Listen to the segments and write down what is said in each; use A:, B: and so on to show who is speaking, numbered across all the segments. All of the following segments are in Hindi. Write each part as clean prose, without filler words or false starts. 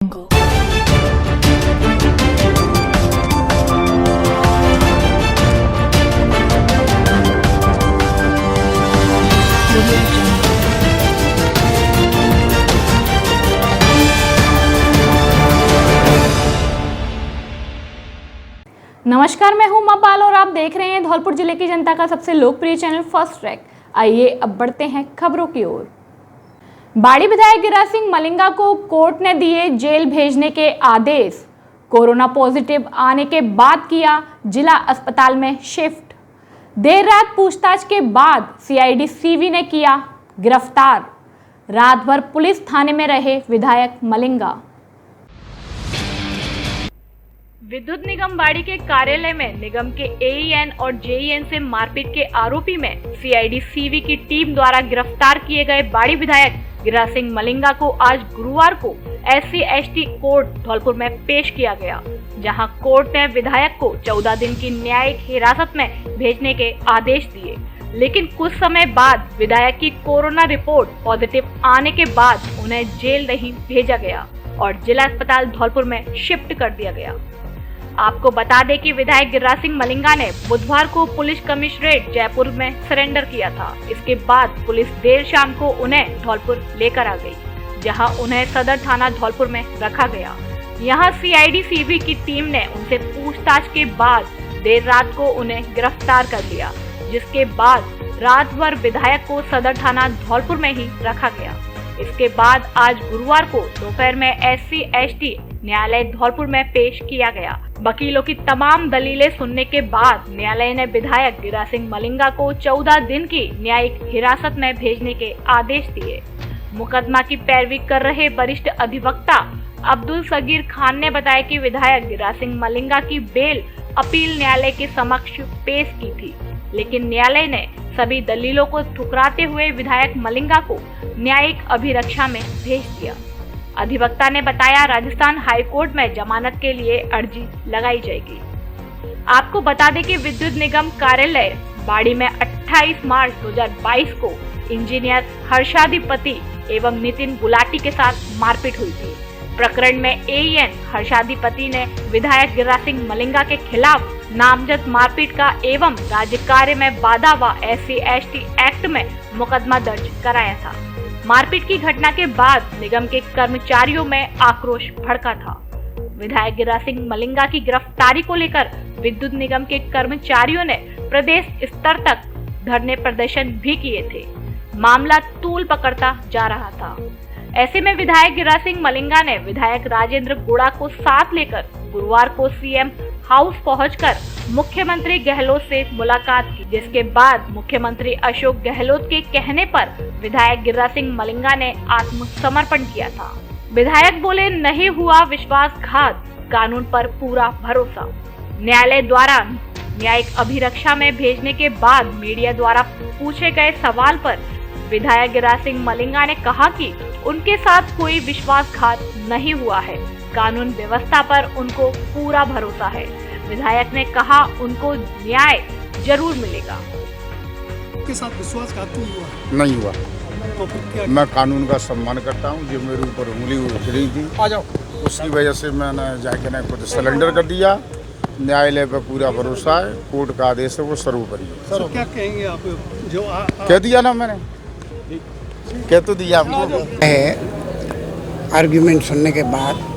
A: Jungle. Audio Jungle.
B: नमस्कार, मैं हूं मपाल और आप देख रहे हैं धौलपुर जिले की जनता का सबसे लोकप्रिय चैनल फर्स्ट ट्रैक। आइए अब बढ़ते हैं खबरों की ओर। बाड़ी विधायक गिरिराज सिंह मलिंगा को कोर्ट ने दिए जेल भेजने के आदेश। कोरोना पॉजिटिव आने के बाद किया जिला अस्पताल में शिफ्ट। देर रात पूछताछ के बाद सीआईडी सीवी ने किया गिरफ्तार। रात भर पुलिस थाने में रहे विधायक मलिंगा। विद्युत निगम बाड़ी के कार्यालय में निगम के एईएन और जेईएन से मारपीट के आरोपी में सीआईडी सीवी की टीम द्वारा गिरफ्तार किए गए बाड़ी विधायक गिरिराज सिंह मलिंगा को आज गुरुवार को SC/ST कोर्ट धौलपुर में पेश किया गया, जहां कोर्ट ने विधायक को 14 दिन की न्यायिक हिरासत में भेजने के आदेश दिए। लेकिन कुछ समय बाद विधायक की कोरोना रिपोर्ट पॉजिटिव आने के बाद उन्हें जेल नहीं भेजा गया और जिला अस्पताल धौलपुर में शिफ्ट कर दिया गया। आपको बता दें कि विधायक गिरिराज सिंह मलिंगा ने बुधवार को पुलिस कमिश्नरेट जयपुर में सरेंडर किया था। इसके बाद पुलिस देर शाम को उन्हें धौलपुर लेकर आ गई, जहां उन्हें सदर थाना धौलपुर में रखा गया। यहां सीआईडी सीवी की टीम ने उनसे पूछताछ के बाद देर रात को उन्हें गिरफ्तार कर लिया, जिसके बाद रात भर विधायक को सदर थाना धौलपुर में ही रखा गया। इसके बाद आज गुरुवार को दोपहर में SC/ST न्यायालय धौलपुर में पेश किया गया। वकीलों की तमाम दलीलें सुनने के बाद न्यायालय ने विधायक गिरिराज सिंह मलिंगा को 14 दिन की न्यायिक हिरासत में भेजने के आदेश दिए। मुकदमा की पैरवी कर रहे वरिष्ठ अधिवक्ता अब्दुल सगीर खान ने बताया कि विधायक गिरिराज सिंह मलिंगा की बेल अपील न्यायालय के समक्ष पेश की थी, लेकिन न्यायालय ने सभी दलीलों को ठुकराते हुए विधायक मलिंगा को न्यायिक अभिरक्षा में भेज दिया। अधिवक्ता ने बताया राजस्थान हाई कोर्ट में जमानत के लिए अर्जी लगाई जाएगी। आपको बता दें कि विद्युत निगम कार्यालय बाड़ी में 28 मार्च 2022 को इंजीनियर हर्षाधिपति एवं नितिन गुलाटी के साथ मारपीट हुई थी। प्रकरण में एईएन हर्षाधिपति ने विधायक गिरिराज सिंह मलिंगा के खिलाफ नामजद मारपीट का एवं राज्य कार्य में बाधा व SC/ST एक्ट में मुकदमा दर्ज कराया था। मारपीट की घटना के बाद निगम के कर्मचारियों में आक्रोश भड़का था। विधायक गिरिराज सिंह मलिंगा की गिरफ्तारी को लेकर विद्युत निगम के कर्मचारियों ने प्रदेश स्तर तक धरने प्रदर्शन भी किए थे। मामला तूल पकड़ता जा रहा था। ऐसे में विधायक गिरिराज सिंह मलिंगा ने विधायक राजेंद्र गुड़ा को साथ लेकर गुरुवार को सीएम हाउस पहुंचकर मुख्यमंत्री गहलोत से मुलाकात की, जिसके बाद मुख्यमंत्री अशोक गहलोत के कहने पर विधायक गिरिराज सिंह मलिंगा ने आत्मसमर्पण किया था। विधायक बोले, नहीं हुआ विश्वासघात, कानून पर पूरा भरोसा। न्यायालय द्वारा न्यायिक अभिरक्षा में भेजने के बाद मीडिया द्वारा पूछे गए सवाल पर विधायक गिरिराज सिंह मलिंगा ने कहा कि उनके साथ कोई विश्वासघात नहीं हुआ है, कानून व्यवस्था पर उनको पूरा भरोसा है। विधायक ने कहा उनको न्याय जरूर मिलेगा।
C: के साथ विश्वासघात हुआ
D: नहीं हुआ।
C: तो फिर क्या?
D: मैं कानून का सम्मान करता हूँ। जो मेरे ऊपर उंगली उठ रही थी,
C: आ जाओ।
D: उसकी वजह से मैंने जाके ना खुद सरेंडर कर दिया। न्यायालय पर पूरा भरोसा है, कोर्ट का आदेश है वो सर्वोपरि है।
C: सर क्या कहेंगे आप जो
D: कह दिया ना मैंने, कह तो दिया हमको।
E: आर्ग्यूमेंट सुनने के बाद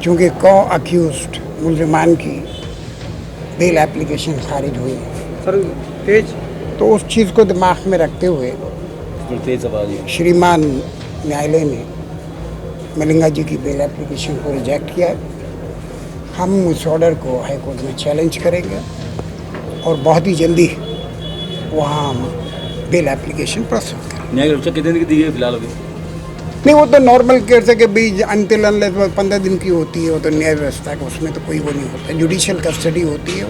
E: चूँकि को-अक्यूज्ड मुलजमान की बेल एप्लीकेशन खारिज हुई
C: सर तेज
E: तो उस चीज़ को दिमाग में रखते हुए श्रीमान न्यायालय ने मलिंगा जी की बेल एप्लीकेशन को रिजेक्ट किया। हम उस ऑर्डर को हाई कोर्ट में चैलेंज करेंगे और बहुत ही जल्दी वहाँ हम बेल एप्लीकेशन प्रस्तुत करेंगे।
F: न्यायिक रक्षा कितने दिन की दी है फिलहाल अभी?
E: नहीं, वो तो नॉर्मल केस है कि भाई अनटिल अनलेस 15 दिन की होती है, वो तो न्याय व्यवस्था का, उसमें तो कोई वो नहीं होता। जुडिशियल कस्टडी होती है,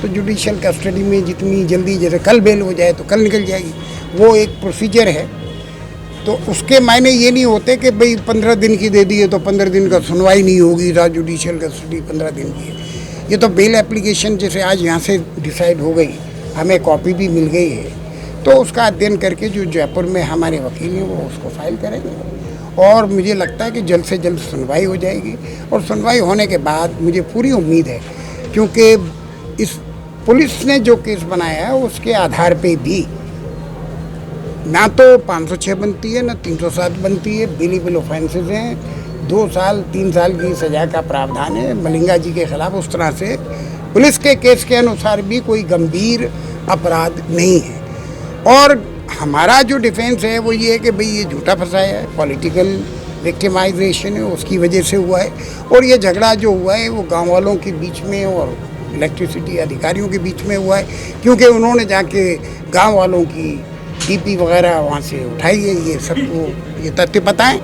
E: तो जुडिशियल कस्टडी में जितनी जल्दी, जैसे कल बेल हो जाए तो कल निकल जाएगी, वो एक प्रोसीजर है। तो उसके मायने ये नहीं होते कि भाई 15 दिन की दे दी है तो 15 दिन का सुनवाई नहीं होगी, जुडिशियल कस्टडी 15 दिन की है। ये तो बेल एप्लीकेशन जैसे आज यहाँ से डिसाइड हो गई, हमें कॉपी भी मिल गई है, तो उसका अध्ययन करके जो जयपुर में हमारे वकील हैं वो उसको फाइल करेंगे और मुझे लगता है कि जल्द से जल्द सुनवाई हो जाएगी। और सुनवाई होने के बाद मुझे पूरी उम्मीद है, क्योंकि इस पुलिस ने जो केस बनाया है उसके आधार पे भी ना तो 506 बनती है ना 307 बनती है, बिलीबल ऑफेंसेस हैं। 2 साल 3 साल की सज़ा का प्रावधान है मलिंगा जी के खिलाफ। उस तरह से पुलिस के केस के अनुसार भी कोई गंभीर अपराध नहीं है। और हमारा जो डिफेंस है वो ये है कि भाई ये झूठा फंसाया है, पॉलिटिकल विक्टिमाइजेशन है, उसकी वजह से हुआ है। और ये झगड़ा जो हुआ है वो गांव वालों के बीच में और इलेक्ट्रिसिटी अधिकारियों के बीच में हुआ है, क्योंकि उन्होंने जाके गांव वालों की डीपी वगैरह वहाँ से उठाई है। ये सबको ये तथ्य पता है।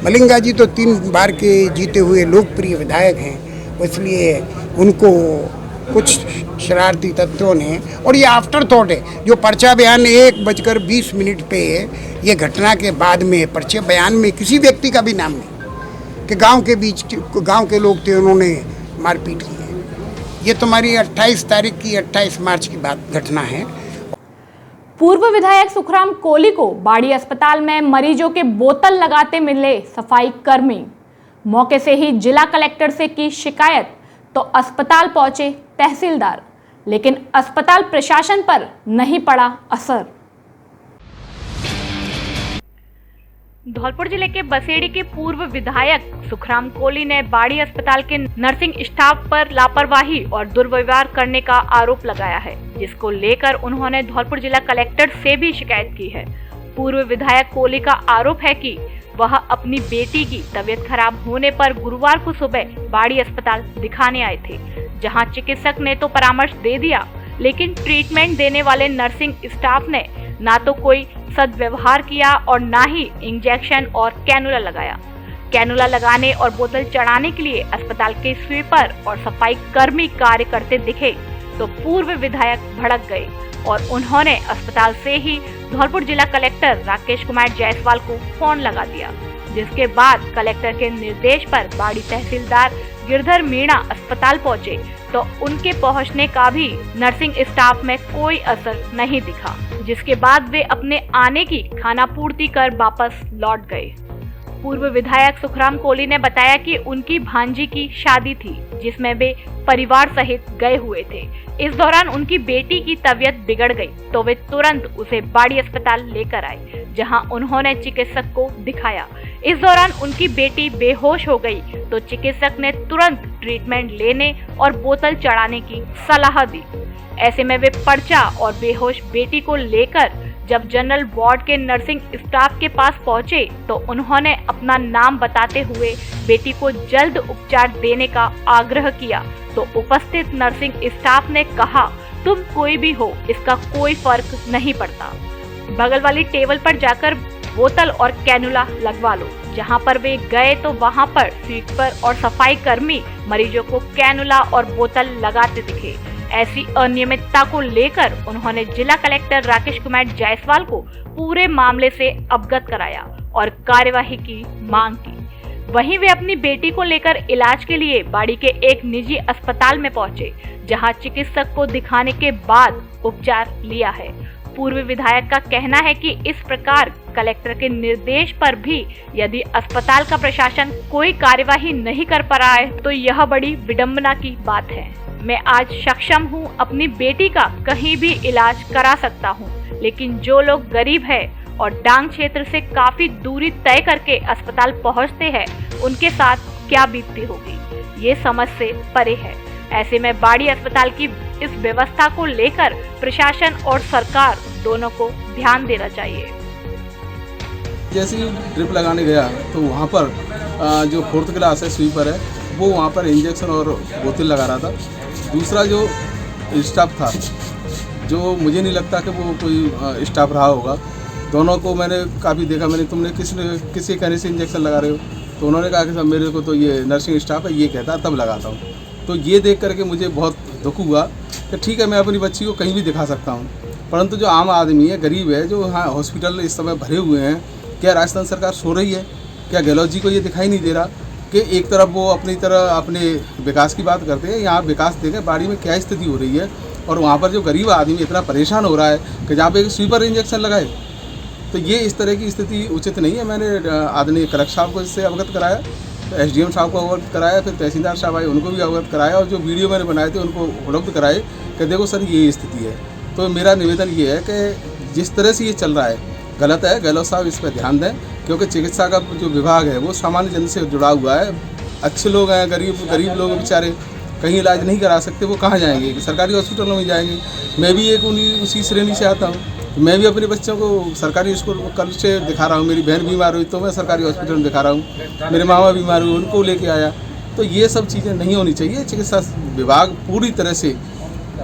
E: मलिंगा जी तो 3 बार के जीते हुए लोकप्रिय विधायक हैं, इसलिए उनको कुछ शरारती तत्वों ने, और ये आफ्टर थॉट है, जो पर्चा बयान 1:20 पे ये घटना के बाद में पर्चे बयान में किसी व्यक्ति का भी नाम नहीं कि गांव के बीच गांव के लोग थे उन्होंने मारपीट की है। ये तुम्हारी 28 तारीख की 28 मार्च की बात घटना है।
B: पूर्व विधायक सुखराम कोली को बाड़ी अस्पताल में मरीजों के बोतल लगाते मिले सफाई कर्मी। मौके से ही जिला कलेक्टर से की शिकायत तो अस्पताल पहुंचे तहसीलदार, लेकिन अस्पताल प्रशासन पर नहीं पड़ा असर। धौलपुर जिले के बसेड़ी के पूर्व विधायक सुखराम कोली ने बाड़ी अस्पताल के नर्सिंग स्टाफ पर लापरवाही और दुर्व्यवहार करने का आरोप लगाया है, जिसको लेकर उन्होंने धौलपुर जिला कलेक्टर से भी शिकायत की है। पूर्व विधायक कोली का आरोप है कि वह अपनी बेटी की तबीयत खराब होने पर गुरुवार को सुबह बाड़ी अस्पताल दिखाने आए थे, जहां चिकित्सक ने तो परामर्श दे दिया, लेकिन ट्रीटमेंट देने वाले नर्सिंग स्टाफ ने ना तो कोई सद्व्यवहार किया और ना ही इंजेक्शन और कैनुला लगाया। कैनुला लगाने और बोतल चढ़ाने के लिए अस्पताल के स्वीपर और सफाई कर्मी कार्य करते दिखे तो पूर्व विधायक भड़क गए और उन्होंने अस्पताल से ही धौलपुर जिला कलेक्टर राकेश कुमार जायसवाल को फोन लगा दिया, जिसके बाद कलेक्टर के निर्देश पर बाड़ी तहसीलदार गिरधर मीणा अस्पताल पहुंचे तो उनके पहुंचने का भी नर्सिंग स्टाफ में कोई असर नहीं दिखा, जिसके बाद वे अपने आने की खानापूर्ति कर वापस लौट गए। पूर्व विधायक सुखराम कोली ने बताया कि उनकी भांजी की शादी थी, जिसमें वे परिवार सहित गए हुए थे। इस दौरान उनकी बेटी की तबीयत बिगड़ गई तो वे तुरंत उसे बाड़ी अस्पताल लेकर आए, जहां उन्होंने चिकित्सक को दिखाया। इस दौरान उनकी बेटी बेहोश हो गई तो चिकित्सक ने तुरंत ट्रीटमेंट लेने और बोतल चढ़ाने की सलाह दी। ऐसे में वे पर्चा और बेहोश बेटी को लेकर जब जनरल वार्ड के नर्सिंग स्टाफ के पास पहुंचे तो उन्होंने अपना नाम बताते हुए बेटी को जल्द उपचार देने का आग्रह किया तो उपस्थित नर्सिंग स्टाफ ने कहा, तुम कोई भी हो, इसका कोई फर्क नहीं पड़ता, बगल वाली टेबल पर जाकर बोतल और कैनुला लगवा लो। जहां पर वे गए तो वहां पर स्वीपर और सफाई कर्मी मरीजों को कैनुला और बोतल लगाते दिखे। ऐसी अनियमितता को लेकर उन्होंने जिला कलेक्टर राकेश कुमार जायसवाल को पूरे मामले से अवगत कराया और कार्यवाही की मांग की। वहीं वे अपनी बेटी को लेकर इलाज के लिए बाड़ी के एक निजी अस्पताल में पहुंचे, जहां चिकित्सक को दिखाने के बाद उपचार लिया है। पूर्व विधायक का कहना है कि इस प्रकार कलेक्टर के निर्देश पर भी यदि अस्पताल का प्रशासन कोई कार्यवाही नहीं कर पा रहा है तो यह बड़ी विडंबना की बात है। मैं आज सक्षम हूं, अपनी बेटी का कहीं भी इलाज करा सकता हूं, लेकिन जो लोग गरीब है और डांग क्षेत्र से काफी दूरी तय करके अस्पताल पहुंचते हैं, उनके साथ क्या बीतती होगी, ये समझ से परे है। ऐसे में बाड़ी अस्पताल की इस व्यवस्था को लेकर प्रशासन और सरकार दोनों को ध्यान देना चाहिए।
F: जैसे ही ड्रिप लगाने गया तो वहाँ पर जो 4th क्लास है स्वीपर है वो वहाँ पर इंजेक्शन और बोतल लगा रहा था। दूसरा जो स्टाफ था, जो मुझे नहीं लगता कि वो कोई स्टाफ रहा होगा, दोनों को मैंने काफ़ी देखा। मैंने तुमने किसी कहने से इंजेक्शन लगा रहे हो, तो उन्होंने कहा कि सर मेरे को तो ये नर्सिंग स्टाफ है ये कहता तब लगाता हूँ। तो ये देख करके मुझे बहुत दुख हुआ कि ठीक है मैं अपनी बच्ची को कहीं भी दिखा सकता हूँ, परंतु जो आम आदमी है, गरीब है, जो हाँ हॉस्पिटल इस समय भरे हुए हैं, क्या राजस्थान सरकार सो रही है? क्या गहलोत जी को ये दिखाई नहीं दे रहा कि एक तरफ वो अपने विकास की बात करते हैं, यहाँ विकास देखें बाड़ी में क्या स्थिति हो रही है, और वहाँ पर जो गरीब आदमी इतना परेशान हो रहा है कि जहाँ पे एक स्वीपर इंजेक्शन लगाए, तो ये इस तरह की स्थिति उचित नहीं है। मैंने आदरणीय कलेक्टर साहब को इससे अवगत कराया, SDM साहब को अवगत कराया, फिर तहसीलदार साहब आए उनको भी अवगत कराया, और जो वीडियो मैंने बनाए थे उनको उपलब्ध कराए कि देखो सर ये स्थिति है। तो मेरा निवेदन ये है कि जिस तरह से ये चल रहा है गलत है। गहलोत साहब इस पर ध्यान दें, क्योंकि चिकित्सा का जो विभाग है वो सामान्य जन से जुड़ा हुआ है। अच्छे लोग हैं, गरीब लोग बेचारे कहीं इलाज नहीं करा सकते, वो कहाँ जाएंगे? सरकारी हॉस्पिटलों में जाएंगे। मैं भी एक उसी श्रेणी से आता हूँ। मैं भी अपने बच्चों को सरकारी स्कूल कल से दिखा रहा हूँ। मेरी बहन बीमार हुई तो मैं सरकारी हॉस्पिटल में दिखा रहा हूँ। मेरे मामा बीमार हुए उनको लेके आया। तो ये सब चीज़ें नहीं होनी चाहिए। चिकित्सा विभाग पूरी तरह से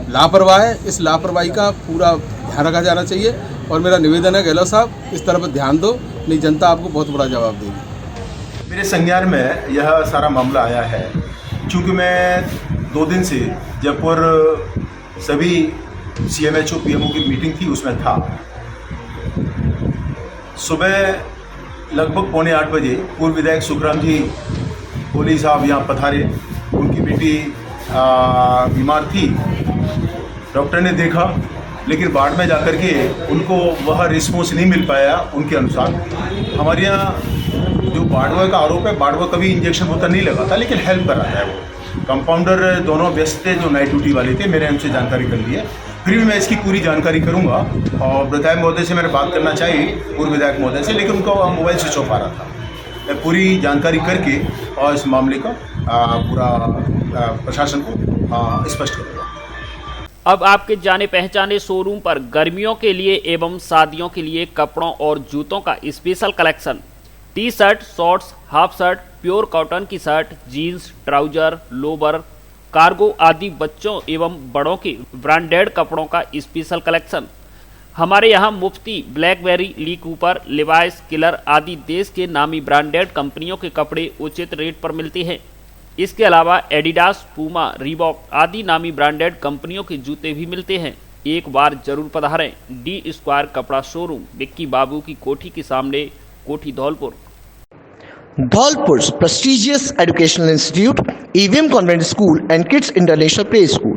F: लापरवाह है। इस लापरवाही का पूरा ध्यान रखा जाना चाहिए, और मेरा निवेदन है गहलोत साहब इस तरफ ध्यान दो, नहीं जनता आपको बहुत बड़ा जवाब देगी।
G: मेरे संज्ञान में यह सारा मामला आया है क्योंकि मैं 2 दिन से जयपुर सभी CMHO PMO की मीटिंग थी, उसमें था। सुबह लगभग 7:45 बजे पूर्व विधायक सुखराम जी कोहली साहब यहाँ पधारे। उनकी बेटी बीमार थी, डॉक्टर ने देखा, लेकिन बाद में जाकर के उनको वह रिस्पॉन्स नहीं मिल पाया उनके अनुसार। हमारे यहाँ जो बाढ़वा का आरोप है, बाढ़वा कभी इंजेक्शन होता नहीं लगा था, लेकिन हेल्प कर रहा है वो। कंपाउंडर दोनों व्यस्त थे जो नाइट ड्यूटी वाले थे, मैंने उनसे जानकारी कर ली है। फिर भी मैं इसकी पूरी जानकारी करूंगा, और विधायक महोदय से मैंने बात करना चाहिए, पूर्व विधायक महोदय से, लेकिन उनका मोबाइल स्विच ऑफ आ रहा था। मैं पूरी जानकारी करके और इस मामले का पूरा प्रशासन को स्पष्ट करूँगा।
H: अब आपके जाने पहचाने शोरूम पर गर्मियों के लिए एवं शादियों के लिए कपड़ों और जूतों का special collection. T shirt, shorts, half shirt, pure cotton की shirt, jeans, trouser, lower, cargo आदि बच्चों एवं बड़ों के ब्रांडेड कपड़ों का स्पेशल कलेक्शन। हमारे यहाँ Mufti, Blackberry, Lee Cooper, Levi's, Killer आदि देश के नामी ब्रांडेड कंपनियों के कपड़े उचित रेट पर मिलते हैं। इसके अलावा एडिडास, पूमा, रीबॉक आदि नामी ब्रांडेड कंपनियों के जूते भी मिलते हैं। एक बार जरूर पधारें। डी स्क्वायर कपड़ा शोरूम, विक्की बाबू की कोठी के सामने, कोठी Dholpur.
I: Dholpur's prestigious educational institute, EVM Convent School and Kids International Play School,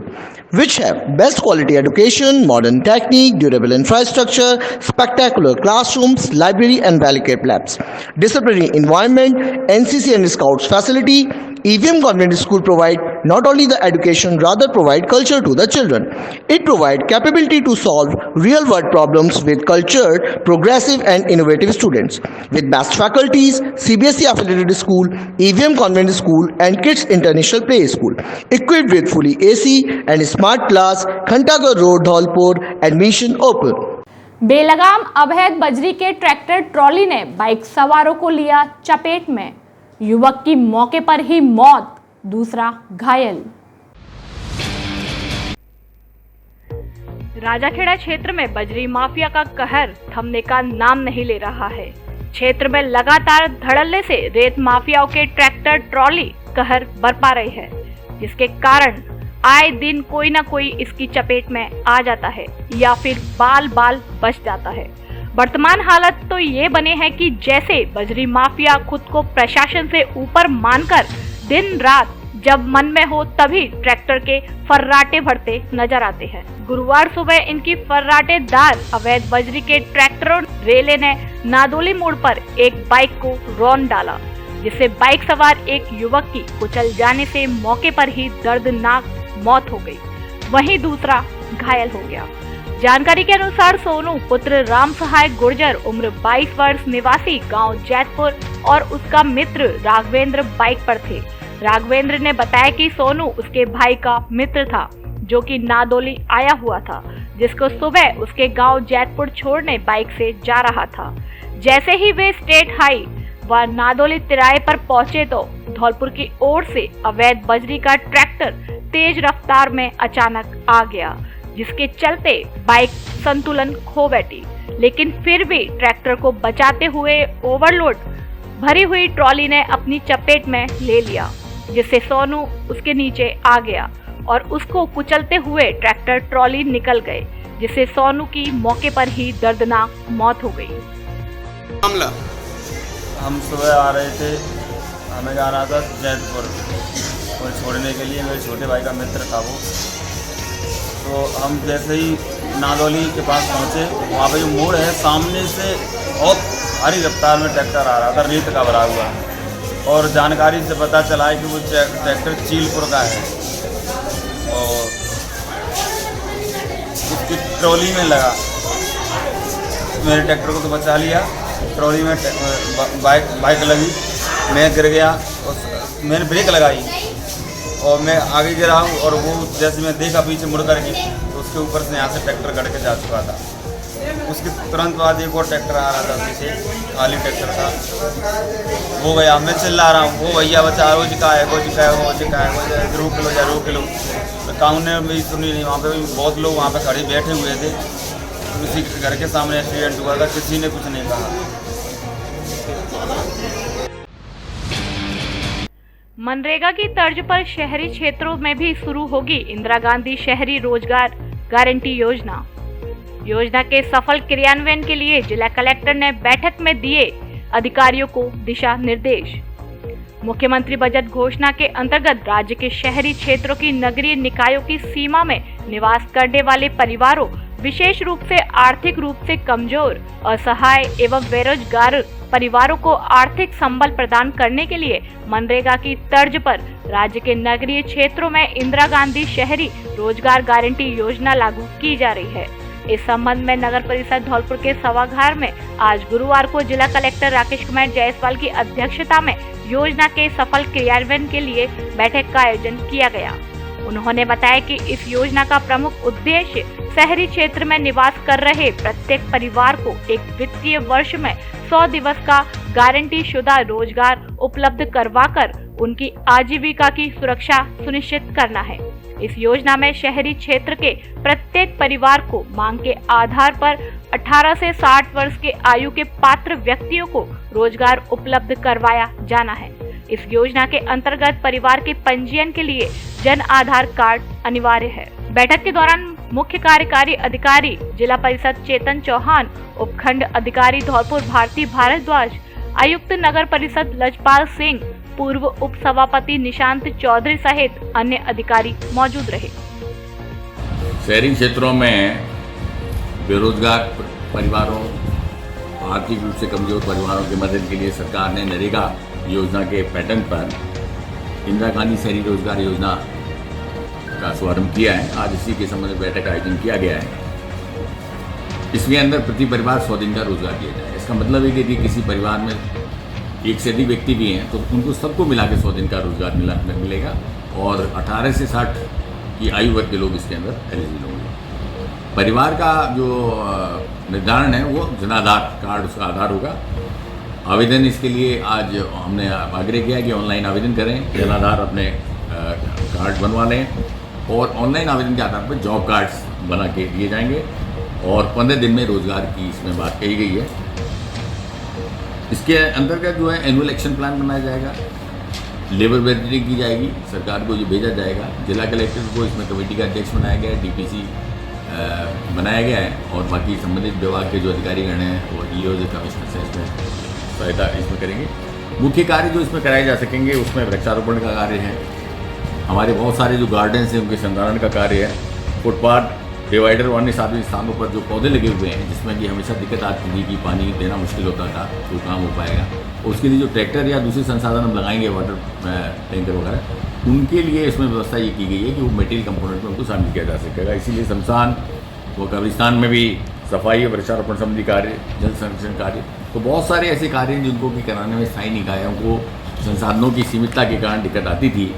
I: which have best quality education, modern technique, durable infrastructure, spectacular classrooms, library and well-equipped labs, disciplinary environment, NCC and Scouts facility. EVM Convent School provide not only the education, rather provide culture to the children. It provide capability to solve real-world problems with cultured, progressive and innovative students. With best faculties, CBSE affiliated school, EVM Convent School and Kids International Play School, equipped with fully AC and smart class, Khantagar Road, Dholpur, admission open.
B: बेलगाम अवैध बजरी के ट्रैक्टर ट्रॉली ने बाइक सवारों को लिया चपेट में। युवक की मौके पर ही मौत, दूसरा घायल। राजाखेड़ा क्षेत्र में बजरी माफिया का कहर थमने का नाम नहीं ले रहा है। क्षेत्र में लगातार धड़ल्ले से रेत माफियाओं के ट्रैक्टर ट्रॉली कहर बरपा रहे हैं, जिसके कारण आए दिन कोई ना कोई इसकी चपेट में आ जाता है या फिर बाल बाल बच जाता है। वर्तमान हालत तो ये बने हैं कि जैसे बजरी माफिया खुद को प्रशासन से ऊपर मानकर दिन रात जब मन में हो तभी ट्रैक्टर के फर्राटे भरते नजर आते हैं। गुरुवार सुबह इनकी फर्राटेदार अवैध बजरी के ट्रैक्टरों रेले ने नादोली मोड़ पर एक बाइक को रौंद डाला, जिससे बाइक सवार एक युवक की कुचल जाने से मौके पर ही दर्दनाक मौत हो गई, वहीं दूसरा घायल हो गया। जानकारी के अनुसार सोनू पुत्र राम सहाय गुर्जर उम्र 22 वर्ष निवासी गांव जैतपुर और उसका मित्र राघवेंद्र बाइक पर थे। राघवेंद्र ने बताया कि सोनू उसके भाई का मित्र था जो कि नादोली आया हुआ था, जिसको सुबह उसके गांव जैतपुर छोड़ने बाइक से जा रहा था। जैसे ही वे स्टेट हाई व नादोली तिराहे पर पहुंचे तो धौलपुर की ओर से अवैध बजरी का ट्रैक्टर तेज रफ्तार में अचानक आ गया, जिसके चलते बाइक संतुलन खो बैठी। लेकिन फिर भी ट्रैक्टर को बचाते हुए ओवरलोड भरी हुई ट्रॉली ने अपनी चपेट में ले लिया, जिससे सोनू उसके नीचे आ गया और उसको कुचलते हुए ट्रैक्टर ट्रॉली निकल गए, जिससे सोनू की मौके पर ही दर्दनाक मौत हो गई।
F: मामला
J: हम सुबह आ रहे थे, हमें जाना था जैतपुर और छोड़ने के लिए। मेरे छोटे भाई का मित्र था वो, तो हम जैसे ही नादौली के पास पहुँचे, वहाँ पे जो मोड़ है सामने से बहुत भारी रफ्तार में ट्रैक्टर आ रहा था, रेत का भरा हुआ, और जानकारी से पता चला है कि वो ट्रैक्टर चीलपुर का है और उसकी ट्रॉली में लगा। मेरे ट्रैक्टर को तो बचा लिया, ट्रॉली में बाइक लगी, मैं गिर गया और मैंने ब्रेक लगाई और मैं आगे गिरा और वो जैसे मैं देखा पीछे मुड़ कर के तो उसके ऊपर से यहाँ से ट्रैक्टर गड़ के जा चुका था। उसके तुरंत बाद एक और ट्रैक्टर आ रहा था पीछे, खाली ट्रैक्टर था, वो गया। मैं चिल्ला रहा हूँ, वो भैया बचा, वो जिका है, वो जिका है, वो जिका है, वो रोक लो, रोक लो। तो कानून ने भी सुनी नहीं, वहाँ पे भी बहुत लोग वहाँ पे खड़े बैठे हुए थे। किसी के घर के सामने एक्सीडेंट हुआ था, किसी ने कुछ नहीं कहा।
B: मनरेगा की तर्ज पर शहरी क्षेत्रों में भी शुरू होगी इंदिरा गांधी शहरी रोजगार गारंटी योजना। योजना के सफल क्रियान्वयन के लिए जिला कलेक्टर ने बैठक में दिए अधिकारियों को दिशा निर्देश। मुख्यमंत्री बजट घोषणा के अंतर्गत राज्य के शहरी क्षेत्रों की नगरीय निकायों की सीमा में निवास करने वाले परिवारों, विशेष रूप से आर्थिक रूप से कमजोर, असहाय एवं बेरोजगार परिवारों को आर्थिक संबल प्रदान करने के लिए मनरेगा की तर्ज पर राज्य के नगरीय क्षेत्रों में इंदिरा गांधी शहरी रोजगार गारंटी योजना लागू की जा रही है। इस संबंध में नगर परिषद धौलपुर के सभागार में आज गुरुवार को जिला कलेक्टर राकेश कुमार जायसवाल की अध्यक्षता में योजना के सफल क्रियान्वयन के लिए बैठक का आयोजन किया गया। उन्होंने बताया कि इस योजना का प्रमुख उद्देश्य शहरी क्षेत्र में निवास कर रहे प्रत्येक परिवार को एक वित्तीय वर्ष में 100 दिवस का गारंटी शुदा रोजगार उपलब्ध करवाकर उनकी आजीविका की सुरक्षा सुनिश्चित करना है। इस योजना में शहरी क्षेत्र के प्रत्येक परिवार को मांग के आधार पर 18 से 60 वर्ष के आयु के पात्र व्यक्तियों को रोजगार उपलब्ध करवाया जाना है। इस योजना के अंतर्गत परिवार के पंजीयन के लिए जन आधार कार्ड अनिवार्य है। बैठक के दौरान मुख्य कार्यकारी अधिकारी जिला परिषद चेतन चौहान, उपखंड अधिकारी धौलपुर भारती भारद्वाज, आयुक्त नगर परिषद लजपाल सिंह, पूर्व उप सभापति निशांत चौधरी सहित अन्य अधिकारी मौजूद रहे।
K: शहरी क्षेत्रों में बेरोजगार परिवारों, आर्थिक रूप से कमजोर परिवारों की मदद के लिए सरकार ने नरेगा योजना के पैटर्न पर इंदिरा गांधी शहरी रोजगार योजना का शुभारंभ किया है। आज इसी के संबंध में बैठक का आयोजन किया गया है। इसके अंदर प्रति परिवार 100 दिन का रोजगार दिया जाए। इसका मतलब है कि यदि किसी परिवार में एक से अधिक व्यक्ति भी हैं तो उनको सबको मिला के 100 दिन का रोजगार मिलेगा और 18 से 60 की आयु वर्ग के लोग इसके अंदर एलिजिबल होंगे। परिवार का जो निर्धारण है वो जनाधार कार्ड उसका आधार होगा। आवेदन इसके लिए आज हमने आग्रह किया कि ऑनलाइन आवेदन करें, जनाधार अपने कार्ड बनवा लें और ऑनलाइन आवेदन के आधार पर जॉब कार्ड्स बना के दिए जाएंगे और 15 दिन में रोजगार की इसमें बात कही गई है। इसके अंतर्गत जो है एनुअल एक्शन प्लान बनाया जाएगा, लेबर वेरिफिकेशन की जाएगी, सरकार को जो भेजा जाएगा, जिला कलेक्टर को इसमें कमेटी का अध्यक्ष बनाया गया है, डीपीसी बनाया गया है और बाकी संबंधित विभाग के जो अधिकारीगण हैं वो डीओ कमिश्नर से इसमें सहायता इसमें करेंगे। मुख्य कार्य जो इसमें कराए जा सकेंगे उसमें वृक्षारोपण का कार्य है, हमारे बहुत सारे जो गार्डन्स हैं उनके संधारण का कार्य है, फुटपाथ, डिवाइडर और अन्य सार्वजनिक स्थानों पर जो पौधे लगे हुए हैं जिसमें कि हमेशा दिक्कत आती थी कि पानी देना मुश्किल होता था, तो काम हो पाएगा। उसके लिए जो ट्रैक्टर या दूसरे संसाधन हम लगाएंगे, वाटर टैंकर वगैरह, उनके लिए इसमें व्यवस्था ये की गई है कि वो मटेरियल कंपोनेंट में उनको शामिल किया जा सकेगा। इसीलिए शमशान व कब्रिस्तान में भी सफाई, वृक्षारोपण संबंधी कार्य, जल संरक्षण कार्य, तो बहुत सारे ऐसे कार्य हैं जिनको कि कराने में स्थायी निकायों को संसाधनों की सीमितता के कारण दिक्कत आती थी,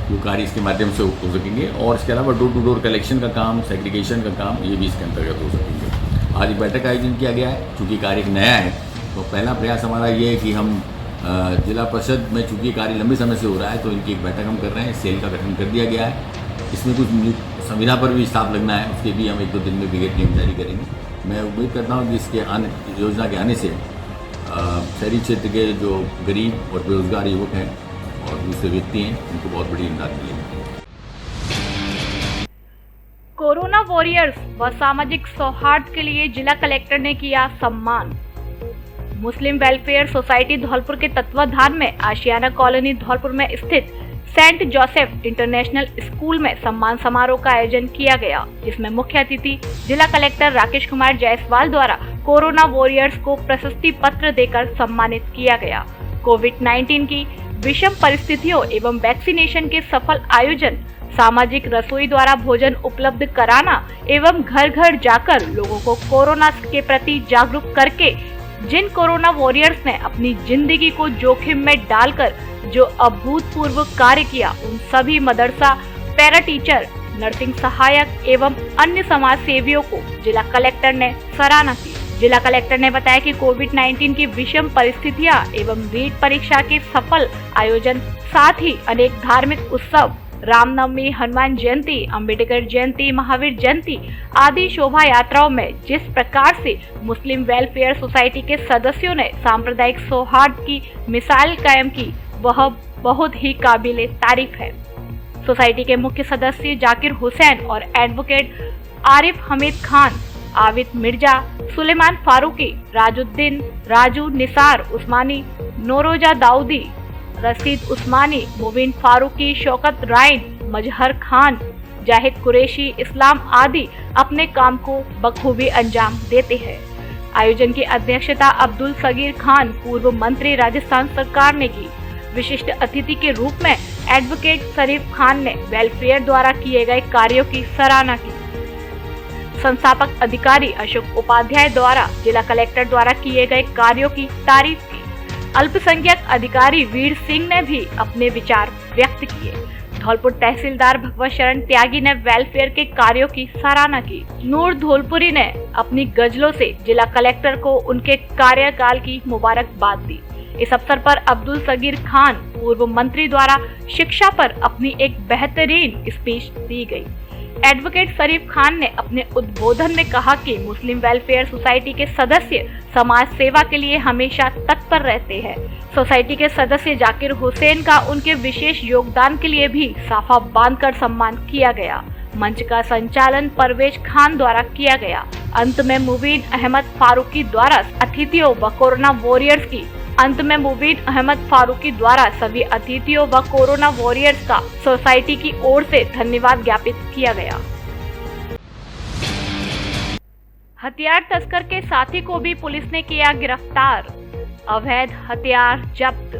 K: वो कार्य इसके माध्यम से हो सकेंगे। और इसके अलावा डोर टू डोर कलेक्शन का काम, सेग्रीगेशन का काम, ये भी इसके अंतर्गत हो सकेंगे। आज एक बैठक का आयोजन किया गया है। चूँकि कार्य नया है तो पहला प्रयास हमारा ये है कि हम जिला परिषद में चूँकि कार्य लंबे समय से हो रहा है तो इनकी एक बैठक हम कर रहे हैं, सेल का गठन कर दिया गया है। इसमें कुछ संविदा पर भी स्टाफ लगना है, उसके भी हम 1-2 दिन में विगत नियम जारी करेंगे। मैं उम्मीद करता हूँ कि इसके योजना के आने से शहरी क्षेत्र के जो गरीब और बेरोजगार युवक हैं और दूसरे व्यक्ति हैं उनको बहुत बड़ी इमदाद मिलेगी।
B: कोरोना वॉरियर्स व सामाजिक सौहार्द के लिए जिला कलेक्टर ने किया सम्मान। मुस्लिम वेलफेयर सोसाइटी धौलपुर के तत्वाधान में आशियाना कॉलोनी धौलपुर में स्थित सेंट जोसेफ इंटरनेशनल स्कूल में सम्मान समारोह का आयोजन किया गया, जिसमें मुख्य अतिथि जिला कलेक्टर राकेश कुमार जायसवाल द्वारा कोरोना वॉरियर्स को प्रशस्ति पत्र देकर सम्मानित किया गया। कोविड-19 की विषम परिस्थितियों एवं वैक्सीनेशन के सफल आयोजन, सामाजिक रसोई द्वारा भोजन उपलब्ध कराना एवं घर घर जाकर लोगों को कोरोना के प्रति जागरूक करके जिन कोरोना वॉरियर्स ने अपनी जिंदगी को जोखिम में डालकर जो अभूतपूर्व कार्य किया, उन सभी मदरसा, पैरा टीचर, नर्सिंग सहायक एवं अन्य समाज सेवियों को जिला कलेक्टर ने सराहना की। जिला कलेक्टर ने बताया कि कोविड-19 की विषम परिस्थितियां एवं नीट परीक्षा के सफल आयोजन, साथ ही अनेक धार्मिक उत्सव, रामनवमी, हनुमान जयंती, अंबेडकर जयंती, महावीर जयंती आदि शोभा यात्राओं में जिस प्रकार से मुस्लिम वेलफेयर सोसाइटी के सदस्यों ने सांप्रदायिक सौहार्द की मिसाल कायम की, वह बहुत ही काबिले तारीफ है। सोसाइटी के मुख्य सदस्य जाकिर हुसैन और एडवोकेट आरिफ हमीद खान, आविद मिर्जा, सुलेमान फारूकी, राजुद्दीन, राजू निसार उस्मानी, नोरोजा दाऊदी, रशीद उस्मानी, मुबीन फारूकी, शौकत राइन, मजहर खान, जाहिद कुरैशी, इस्लाम आदि अपने काम को बखूबी अंजाम देते हैं। आयोजन की अध्यक्षता अब्दुल सगीर खान, पूर्व मंत्री राजस्थान सरकार ने की। विशिष्ट अतिथि के रूप में एडवोकेट शरीफ खान ने वेलफेयर द्वारा किए गए कार्यों की सराहना की। संस्थापक अधिकारी अशोक उपाध्याय द्वारा जिला कलेक्टर द्वारा किए गए कार्यों की तारीफ की। अल्पसंख्यक अधिकारी वीर सिंह ने भी अपने विचार व्यक्त किए। धौलपुर तहसीलदार भगवत शरण त्यागी ने वेलफेयर के कार्यों की सराहना की। नूर धौलपुरी ने अपनी गजलों से जिला कलेक्टर को उनके कार्यकाल की मुबारकबाद दी। इस अवसर पर अब्दुल सगीर खान, पूर्व मंत्री द्वारा शिक्षा पर अपनी एक बेहतरीन स्पीच दी गई। एडवोकेट शरीफ खान ने अपने उद्बोधन में कहा कि मुस्लिम वेलफेयर सोसाइटी के सदस्य समाज सेवा के लिए हमेशा तत्पर रहते हैं। सोसाइटी के सदस्य जाकिर हुसैन का उनके विशेष योगदान के लिए भी साफा बांधकर सम्मान किया गया। मंच का संचालन परवेज खान द्वारा किया गया। अंत में मुबीन अहमद फारूकी द्वारा अतिथियों व कोरोना वॉरियर्स की सभी अतिथियों व कोरोना वॉरियर्स का सोसाइटी की ओर से धन्यवाद ज्ञापित किया गया। हथियार तस्कर के साथी को भी पुलिस ने किया गिरफ्तार, अवैध हथियार जब्त।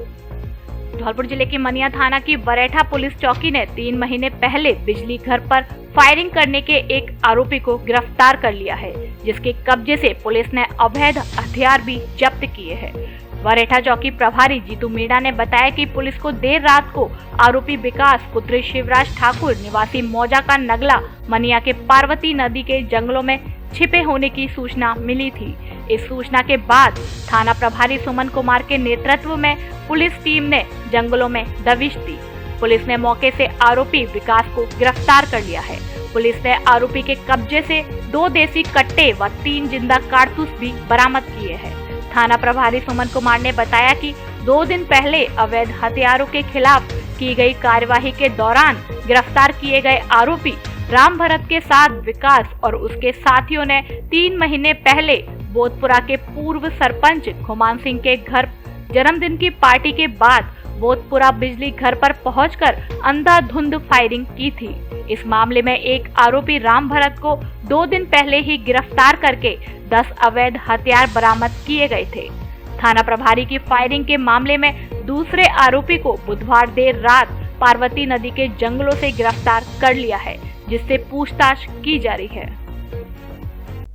B: धौलपुर जिले की मनिया थाना की बरेठा पुलिस चौकी ने 3 महीने पहले बिजली घर पर फायरिंग करने के एक आरोपी को गिरफ्तार कर लिया है, जिसके कब्जे से पुलिस ने अवैध हथियार भी जब्त किए हैं। बरेठा चौकी प्रभारी जीतू मीणा ने बताया कि पुलिस को देर रात को आरोपी विकास पुत्र शिवराज ठाकुर निवासी मौजा का नगला मनिया के पार्वती नदी के जंगलों में छिपे होने की सूचना मिली थी। इस सूचना के बाद थाना प्रभारी सुमन कुमार के नेतृत्व में पुलिस टीम ने जंगलों में दबिश दी। पुलिस ने मौके से आरोपी विकास को गिरफ्तार कर लिया है। पुलिस ने आरोपी के कब्जे से 2 देसी कट्टे व 3 जिंदा कारतूस भी बरामद किए हैं। थाना प्रभारी सुमन कुमार ने बताया कि 2 दिन पहले अवैध हथियारों के खिलाफ की गई कार्यवाही के दौरान गिरफ्तार किए गए आरोपी राम भरत के साथ विकास और उसके साथियों ने 3 महीने पहले बोधपुरा के पूर्व सरपंच खुमान सिंह के घर जन्मदिन की पार्टी के बाद बोधपुरा बिजली घर पर पहुंचकर अंधाधुंध फायरिंग की थी। इस मामले में एक आरोपी राम भरत को 2 दिन पहले ही गिरफ्तार करके 10 अवैध हथियार बरामद किए गए थे। थाना प्रभारी की फायरिंग के मामले में दूसरे आरोपी को बुधवार देर रात पार्वती नदी के जंगलों से गिरफ्तार कर लिया है, जिससे पूछताछ की जा रही है।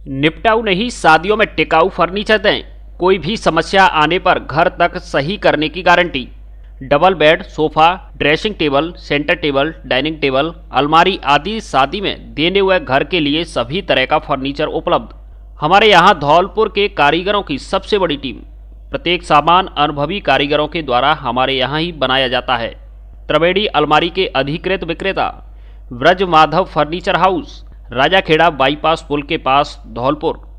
H: निपटाऊ नहीं, शादियों में टिकाऊ फर्नीचर दें। कोई भी समस्या आने पर घर तक सही करने की guarantee. Double bed, sofa, dressing table, centre table, dining table, अलमारी आदि शादी में देने हुए घर के लिए सभी तरह का फर्नीचर उपलब्ध। हमारे यहाँ धौलपुर के कारीगरों की सबसे बड़ी टीम। प्रत्येक सामान अनुभवी कारीगरों के द्वारा हमारे यहाँ ही बनाया जाता है। त्रिवेणी अलमारी के अधिकृत विक्रेता Vraj Madhav furniture house, Rajakhera bypass पुल के पास, धौलपुर।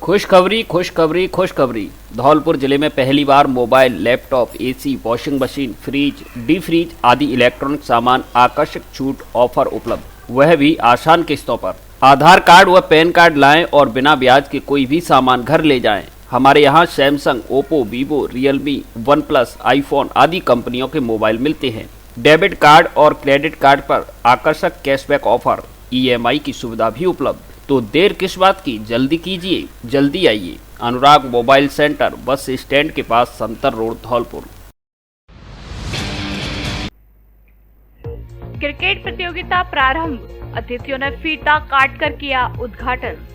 H: खुशखबरी खुशखबरी खुशखबरी। धौलपुर जिले में पहली बार mobile, laptop, AC, washing machine, fridge, deep freeze आदि इलेक्ट्रॉनिक सामान आकर्षक छूट ऑफर उपलब्ध, वह भी आसान किस्तों पर। आधार कार्ड व पैन कार्ड लाएं और बिना ब्याज के कोई भी सामान घर ले जाएं। हमारे यहाँ Samsung, Oppo, Vivo, Realme, one plus, iPhone आदि कंपनियों के मोबाइल मिलते हैं। डेबिट कार्ड और क्रेडिट कार्ड पर आकर्षक कैशबैक ऑफर, EMI की सुविधा भी उपलब्ध। तो देर किस बात की, जल्दी कीजिए, जल्दी आइए। अनुराग मोबाइल सेंटर, बस स्टैंड के पास, संतर रोड, धौलपुर।
B: क्रिकेट प्रतियोगिता प्रारंभ, अतिथियों ने फीता काटकर किया उद्घाटन।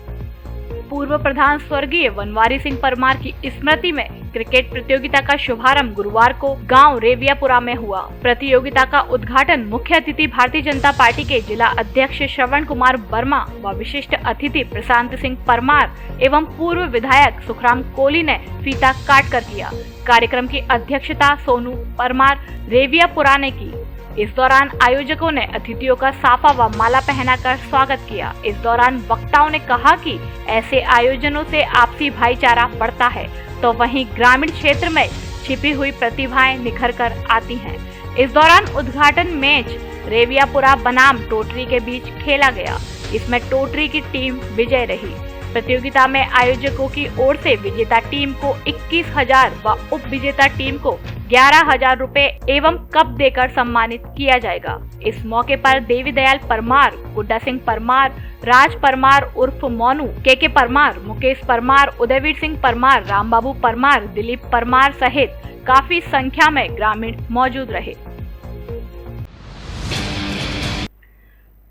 B: पूर्व प्रधान स्वर्गीय वनवारी सिंह परमार की स्मृति में क्रिकेट प्रतियोगिता का शुभारंभ गुरुवार को गांव रेवियापुरा में हुआ। प्रतियोगिता का उद्घाटन मुख्य अतिथि भारतीय जनता पार्टी के जिला अध्यक्ष श्रवण कुमार वर्मा व विशिष्ट अतिथि प्रशांत सिंह परमार एवं पूर्व विधायक सुखराम कोहली ने फीता काट कर किया। कार्यक्रम की अध्यक्षता सोनू परमार रेवियापुरा ने की। इस दौरान आयोजकों ने अतिथियों का साफा व माला पहनाकर स्वागत किया। इस दौरान वक्ताओं ने कहा कि ऐसे आयोजनों से आपसी भाईचारा बढ़ता है, तो वहीं ग्रामीण क्षेत्र में छिपी हुई प्रतिभाएं निखर कर आती हैं। इस दौरान उद्घाटन मैच रेवियापुरा बनाम टोटरी के बीच खेला गया। इसमें टोटरी की टीम विजय रही। प्रतियोगिता में आयोजकों की ओर से विजेता टीम को 21,000 व उप विजेता टीम को 11,000 रुपए एवं कप देकर सम्मानित किया जाएगा। इस मौके पर देवी दयाल परमार, गुड्डा सिंह परमार, राज परमार उर्फ मोनू, के परमार, मुकेश परमार, उदयवीर सिंह परमार, रामबाबू परमार, दिलीप परमार सहित काफी संख्या में ग्रामीण मौजूद रहे।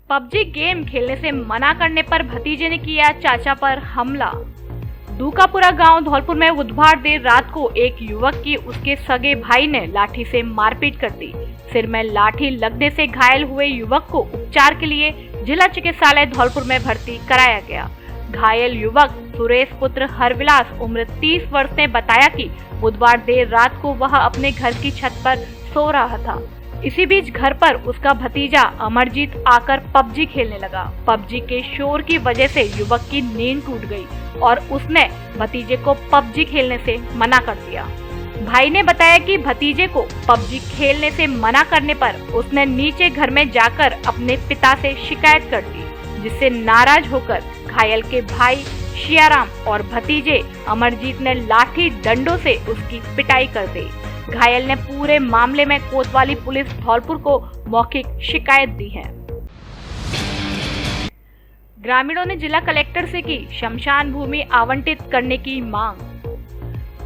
B: पबजी गेम खेलने से मना करने पर भतीजे ने किया चाचा पर हमला। दूकापुरा गांव धौलपुर में बुधवार देर रात को एक युवक की उसके सगे भाई ने लाठी से मारपीट कर दी। सिर में लाठी लगने से घायल हुए युवक को उपचार के लिए जिला चिकित्सालय धौलपुर में भर्ती कराया गया। घायल युवक सुरेश पुत्र हरविलास उम्र 30 वर्ष ने बताया कि बुधवार देर रात को वह अपने घर की छत पर सो रहा था। इसी बीच घर पर उसका भतीजा अमरजीत आकर पबजी खेलने लगा। पबजी के शोर की वजह से युवक की नींद टूट गई और उसने भतीजे को पबजी खेलने से मना कर दिया। भाई ने बताया कि भतीजे को पबजी खेलने से मना करने पर उसने नीचे घर में जाकर अपने पिता से शिकायत कर दी, जिससे नाराज होकर घायल के भाई शियाराम और भतीजे अमरजीत ने लाठी डंडों से उसकी पिटाई कर दी। घायल ने पूरे मामले में कोतवाली पुलिस धौलपुर को मौखिक शिकायत दी है। ग्रामीणों ने जिला कलेक्टर से की शमशान भूमि आवंटित करने की मांग।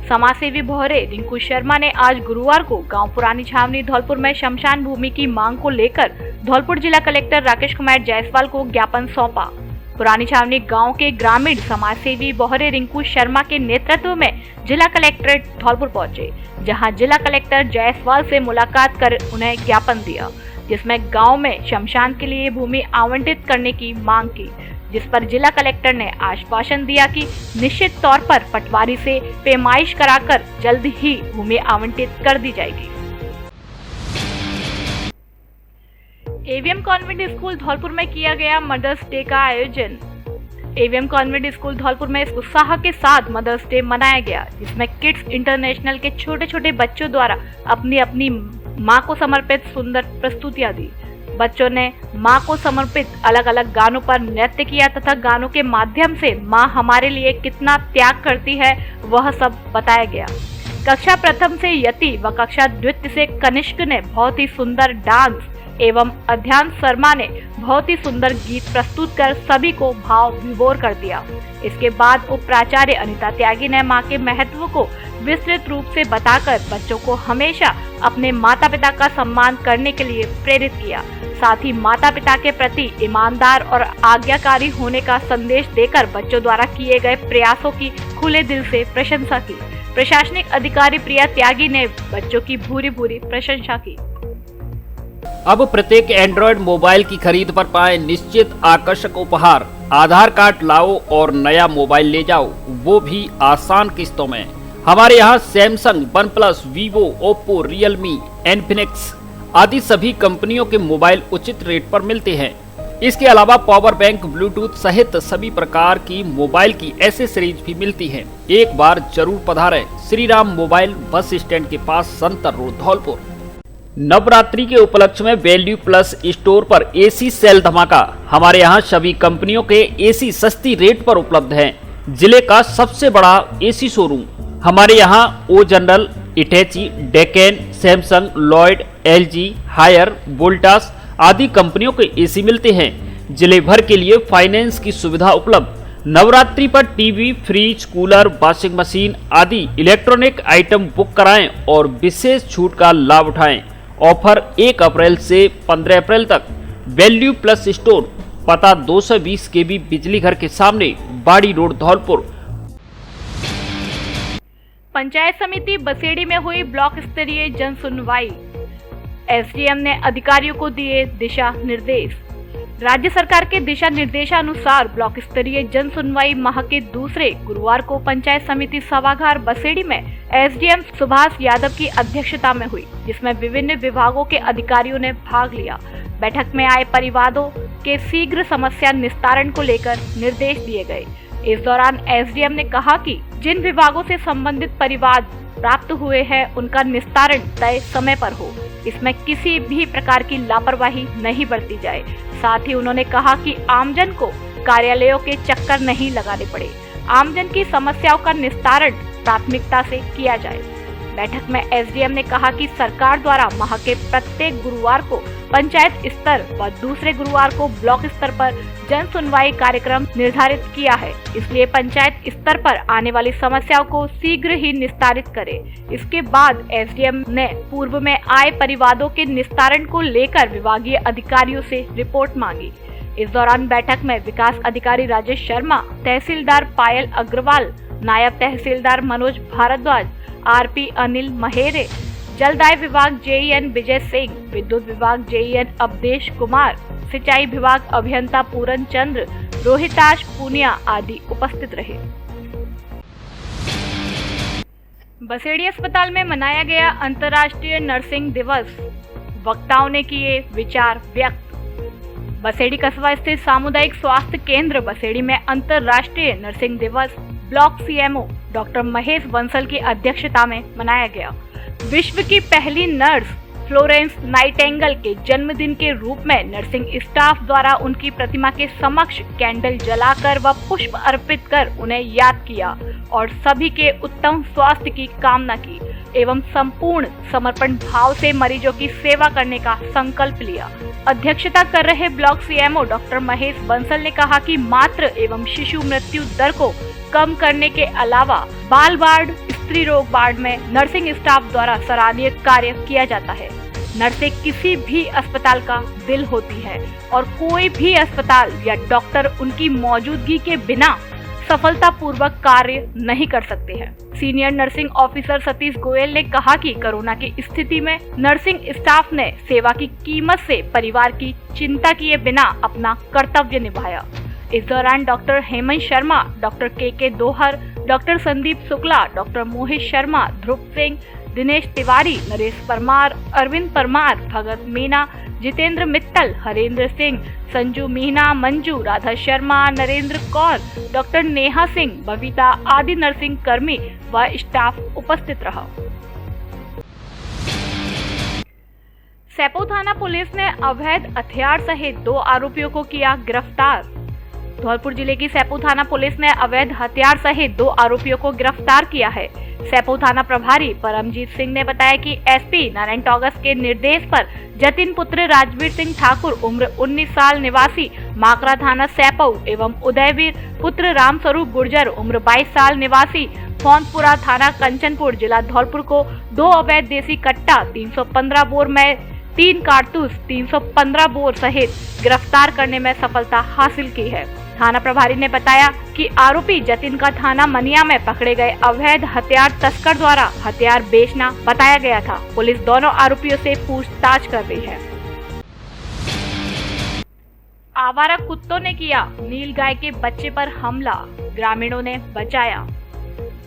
B: समाजसेवी भोरे रिंकू शर्मा ने आज गुरुवार को गांव पुरानी छावनी धौलपुर में शमशान भूमि की मांग को लेकर धौलपुर जिला कलेक्टर राकेश कुमार जायसवाल को ज्ञापन सौंपा। पुरानी छावनी गांव के ग्रामीण समाजसेवी बोहरे रिंकू शर्मा के नेतृत्व में जिला कलेक्ट्रेट धौलपुर पहुंचे, जहां जिला कलेक्टर जायसवाल से मुलाकात कर उन्हें ज्ञापन दिया, जिसमें गांव में शमशान के लिए भूमि आवंटित करने की मांग की, जिस पर जिला कलेक्टर ने आश्वासन दिया कि निश्चित तौर पर पटवारी से पैमाइश कराकर जल्द ही भूमि आवंटित कर दी जाएगी। एवीएम कॉन्वेंट स्कूल धौलपुर में किया गया मदर्स डे का आयोजन। एवीएम कॉन्वेंट स्कूल धौलपुर में उत्साह के साथ मदर्स डे मनाया गया, जिसमें किड्स इंटरनेशनल के छोटे छोटे बच्चों द्वारा अपनी अपनी मां को समर्पित सुंदर प्रस्तुतियां दी। बच्चों ने मां को समर्पित अलग अलग गानों पर नृत्य किया तथा गानों के माध्यम से मां हमारे लिए कितना त्याग करती है वह सब बताया गया। कक्षा प्रथम से यति व कक्षा द्वितीय से कनिष्क ने बहुत ही सुंदर डांस एवं अध्यान शर्मा ने बहुत ही सुंदर गीत प्रस्तुत कर सभी को भाव विभोर कर दिया। इसके बाद उप प्राचार्य अनिता त्यागी ने मां के महत्व को विस्तृत रूप से बताकर बच्चों को हमेशा अपने माता पिता का सम्मान करने के लिए प्रेरित किया। साथ ही माता पिता के प्रति ईमानदार और आज्ञाकारी होने का संदेश देकर बच्चों द्वारा किए गए प्रयासों की खुले दिल से प्रशंसा की। प्रशासनिक अधिकारी प्रिया त्यागी ने बच्चों की भूरी भूरी प्रशंसा की।
H: अब प्रत्येक एंड्रॉयड मोबाइल की खरीद पर पाएं निश्चित आकर्षक उपहार। आधार कार्ड लाओ और नया मोबाइल ले जाओ, वो भी आसान किस्तों में। हमारे यहाँ Samsung, one plus, Vivo, Oppo, Realme, Infinix आदि सभी कंपनियों के मोबाइल उचित रेट पर मिलते हैं। इसके अलावा पावर बैंक, ब्लूटूथ सहित सभी प्रकार की मोबाइल की एसेसरीज भी मिलती हैं। एक बार जरूर पधारें Shri Ram mobile, bus stand के पास, संतर रोड, धौलपुर। नवरात्रि के उपलक्ष्य में वैल्यू प्लस स्टोर पर एसी सेल धमाका। हमारे यहाँ सभी कंपनियों के एसी सस्ती रेट पर उपलब्ध हैं। जिले का सबसे बड़ा एसी शोरूम। हमारे यहाँ O General, Hitachi, Deccan, Samsung, Lloyd, LG, Haier, Voltas आदि कंपनियों के एसी मिलते हैं। जिले भर के लिए फाइनेंस की सुविधा उपलब्ध। नवरात्रि पर TV, fridge, cooler, washing machine आदि इलेक्ट्रॉनिक आइटम बुक कराएं और विशेष छूट का लाभ उठाएं। ऑफर 1 अप्रैल से 15 अप्रैल तक। वैल्यू प्लस स्टोर, पता 220 केबी बिजली घर के सामने, बाड़ी रोड, धौलपुर।
B: पंचायत समिति बसेड़ी में हुई ब्लॉक स्तरीय जन सुनवाई। एसडीएम ने अधिकारियों को दिए दिशा निर्देश। राज्य सरकार के दिशा निर्देशानुसार ब्लॉक स्तरीय जन सुनवाई माह के दूसरे गुरुवार को पंचायत समिति सभागार बसेड़ी में एसडीएम सुभाष यादव की अध्यक्षता में हुई, जिसमें विभिन्न विभागों के अधिकारियों ने भाग लिया। बैठक में आए परिवादों के शीघ्र समस्या निस्तारण को लेकर निर्देश दिए गए। इस दौरान एसडीएम ने कहा कि जिन विभागों से संबंधित परिवाद प्राप्त हुए हैं उनका निस्तारण तय समय पर हो, इसमें किसी भी प्रकार की लापरवाही नहीं बरती जाए। साथ ही उन्होंने कहा कि आमजन को कार्यालयों के चक्कर नहीं लगाने पड़े। आमजन की समस्याओं का निस्तारण प्राथमिकता से किया जाए। बैठक में एसडीएम ने कहा कि सरकार द्वारा माह के प्रत्येक गुरुवार को पंचायत स्तर व दूसरे गुरुवार को ब्लॉक स्तर पर जन सुनवाई कार्यक्रम निर्धारित किया है, इसलिए पंचायत स्तर पर आने वाली समस्याओं को शीघ्र ही निस्तारित करे। इसके बाद एसडीएम ने पूर्व में आए परिवादों के निस्तारण को लेकर विभागीय अधिकारियों से रिपोर्ट मांगी। इस दौरान बैठक में विकास अधिकारी राजेश शर्मा, तहसीलदार पायल अग्रवाल, नायब तहसीलदार मनोज भारद्वाज, आरपी अनिल महेरे, जलदाय विभाग जेईएन विजय सिंह, विद्युत विभाग जेईएन अवधेश कुमार, सिंचाई विभाग अभियंता पूरन चंद्र, रोहिताश पूनिया आदि उपस्थित रहे। बसेड़ी अस्पताल में मनाया गया अंतर्राष्ट्रीय नर्सिंग दिवस। वक्ताओं ने किए विचार व्यक्त। बसेड़ी कस्बा स्थित सामुदायिक स्वास्थ्य केंद्र बसेड़ी में अंतर्राष्ट्रीय नर्सिंग दिवस block CMO doctor Mahesh Bansal की अध्यक्षता में मनाया गया। विश्व की पहली नर्स फ्लोरेंस नाइटिंगेल के जन्मदिन के रूप में नर्सिंग स्टाफ द्वारा उनकी प्रतिमा के समक्ष कैंडल जलाकर व पुष्प अर्पित कर उन्हें याद किया और सभी के उत्तम स्वास्थ्य की कामना की एवं संपूर्ण समर्पण भाव से मरीजों की सेवा करने का संकल्प लिया। अध्यक्षता कर रहे block CMO doctor Mahesh Bansal ने कहा कि मातृ एवं शिशु मृत्यु दर को कम करने के अलावा बाल वार्ड, स्त्री रोग वार्ड में नर्सिंग स्टाफ द्वारा सराहनीय कार्य किया जाता है। नर्सें किसी भी अस्पताल का दिल होती है और कोई भी अस्पताल या डॉक्टर उनकी मौजूदगी के बिना सफलतापूर्वक कार्य नहीं कर सकते हैं। Senior nursing officer Satish Goyal ने कहा कि कोरोना की स्थिति में नर्सिंग स्टाफ ने सेवा की कीमत से परिवार की चिंता किए बिना अपना कर्तव्य निभाया। इस दौरान डॉक्टर हेमंत शर्मा, डॉक्टर के दोहर, डॉक्टर संदीप शुक्ला, डॉक्टर मोहित शर्मा, ध्रुव सिंह, दिनेश तिवारी, नरेश परमार, अरविंद परमार, भगत मीना, जितेंद्र मित्तल, हरेंद्र सिंह, संजू मीना, मंजू, राधा शर्मा, नरेंद्र कौर, डॉक्टर नेहा सिंह, बबीता आदि नर्सिंग कर्मी व स्टाफ उपस्थित रहा। सैपो थाना पुलिस ने अवैध हथियार सहित 2 आरोपियों को किया गिरफ्तार। धौलपुर जिले की सैपो थाना पुलिस ने अवैध हथियार सहित 2 आरोपियों को गिरफ्तार किया है। सैपो थाना प्रभारी परमजीत सिंह ने बताया कि एसपी नारायण टॉगस के निर्देश पर जतिन पुत्र राजवीर सिंह ठाकुर उम्र 19 साल निवासी माकरा थाना सैपो एवं उदयवीर पुत्र रामस्वरूप गुर्जर उम्र 22 साल निवासी फोनपुरा थाना कंचनपुर जिला धौलपुर को 2 अवैध देसी कट्टा, 315 बोर में 3 कारतूस, 315 बोर सहित गिरफ्तार करने में सफलता हासिल की है। थाना प्रभारी ने बताया कि आरोपी जतिन का थाना मनिया में पकड़े गए अवैध हथियार तस्कर द्वारा हथियार बेचना बताया गया था। पुलिस दोनों आरोपियों से पूछताछ कर रही है। आवारा कुत्तों ने किया नीलगाय के बच्चे पर हमला, ग्रामीणों ने बचाया।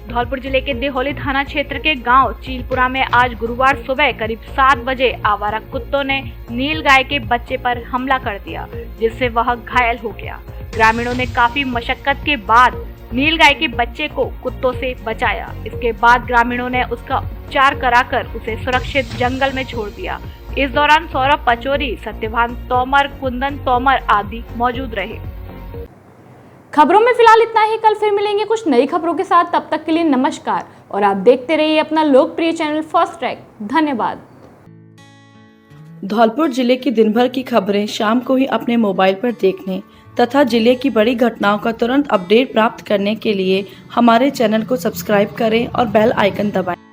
B: धौलपुर जिले के देहोली थाना क्षेत्र के गांव चीलपुरा में आज गुरुवार सुबह करीब 7 बजे आवारा कुत्तों ने नीलगाय के बच्चे पर हमला कर दिया, जिससे वह घायल हो गया। ग्रामीणों ने काफी मशक्कत के बाद नीलगाय के बच्चे को कुत्तों से बचाया। इसके बाद ग्रामीणों ने उसका उपचार कराकर उसे सुरक्षित जंगल में छोड़ दिया। इस दौरान सौरभ पचौरी, सत्यभान तोमर, कुंदन तोमर आदि मौजूद रहे। खबरों में फिलहाल इतना ही। कल फिर मिलेंगे कुछ नई खबरों के साथ। तब तक के लिए नमस्कार और आप देखते रहिए अपना लोकप्रिय चैनल फास्ट ट्रैक। धन्यवाद।
L: धौलपुर जिले की दिन भर की खबरें शाम को ही अपने मोबाइल पर देखने तथा जिले की बड़ी घटनाओं का तुरंत अपडेट प्राप्त करने के लिए हमारे चैनल को सब्सक्राइब करें और बेल आइकन दबाएं।